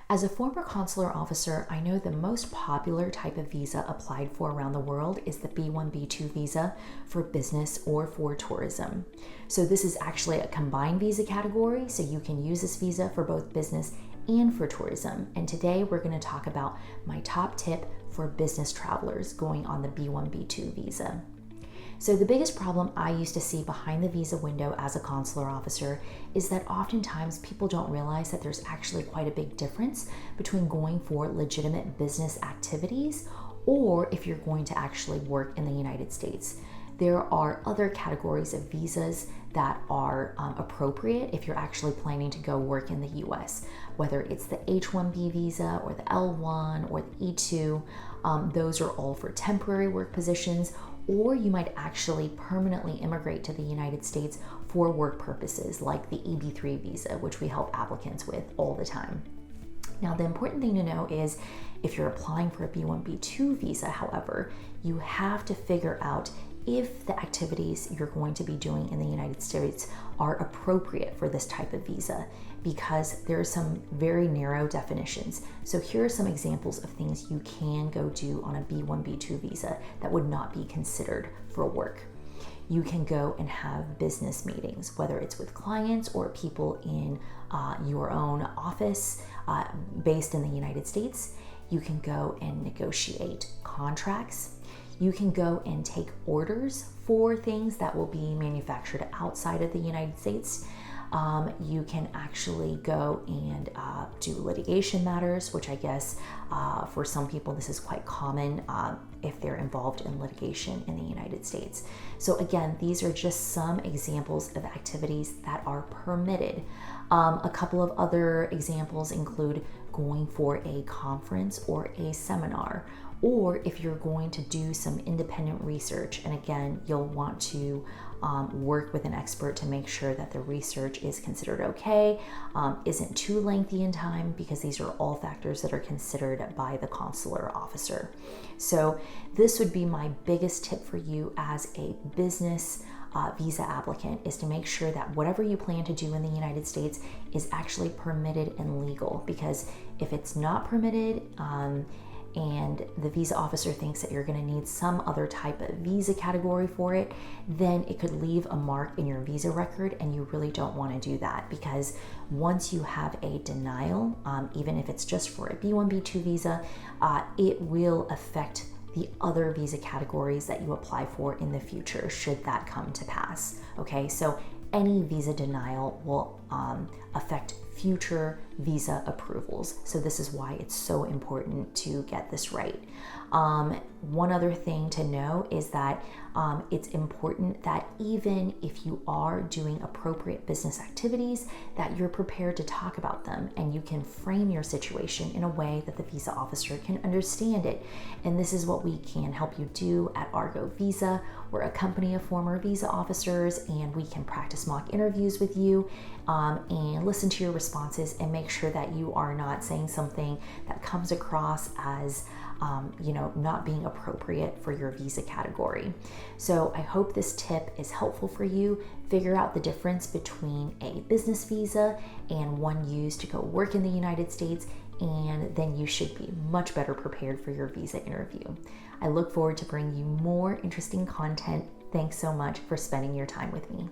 As a former consular officer, I know the most popular type of visa applied for around the world is the B1, B2 visa for business or for tourism. So this is actually a combined visa category, so you can use this visa for both business and for tourism. And today we're going to talk about my top tip for business travelers going on the B1, B2 visa. So the biggest problem I used to see behind the visa window as a consular officer is that oftentimes people don't realize that there's actually quite a big difference between going for legitimate business activities or if you're going to actually work in the United States. There are other categories of visas that are appropriate if you're actually planning to go work in the US, whether it's the H-1B visa or the L-1 or the E-2. Those are all for temporary work positions, or you might actually permanently immigrate to the United States for work purposes, like the EB-3 visa, which we help applicants with all the time. Now, the important thing to know is if you're applying for a B1, B2 visa, however, you have to figure out if the activities you're going to be doing in the United States are appropriate for this type of visa, because there are some very narrow definitions. So here are some examples of things you can go do on a B1, B2 visa that would not be considered for work. You can go and have business meetings, whether it's with clients or people in your own office based in the United States. You can go and negotiate contracts. You can go and take orders for things that will be manufactured outside of the United States. You can actually go and do litigation matters, which I guess for some people this is quite common if they're involved in litigation in the United States. So again, these are just some examples of activities that are permitted. A couple of other examples include going for a conference or a seminar, or if you're going to do some independent research. And again, you'll want to work with an expert to make sure that the research is considered okay, isn't too lengthy in time, because these are all factors that are considered by the consular officer. So this would be my biggest tip for you as a business visa applicant, is to make sure that whatever you plan to do in the United States is actually permitted and legal, because if it's not permitted, and the visa officer thinks that you're going to need some other type of visa category for it, then it could leave a mark in your visa record, and you really don't want to do that, because once you have a denial, even if it's just for a B1, B2 visa, it will affect the other visa categories that you apply for in the future, should that come to pass. Okay, so any visa denial will affect future visa approvals. So this is why it's so important to get this right. One other thing to know is that it's important that even if you are doing appropriate business activities, that you're prepared to talk about them, and you can frame your situation in a way that the visa officer can understand it. And this is what we can help you do at Argo Visa. We're a company of former visa officers, and we can practice mock interviews with you and listen to your responses and make sure that you are not saying something that comes across as not being appropriate for your visa category. So I hope this tip is helpful for you. Figure out the difference between a business visa and one used to go work in the United States, and then you should be much better prepared for your visa interview. I look forward to bringing you more interesting content. Thanks so much for spending your time with me.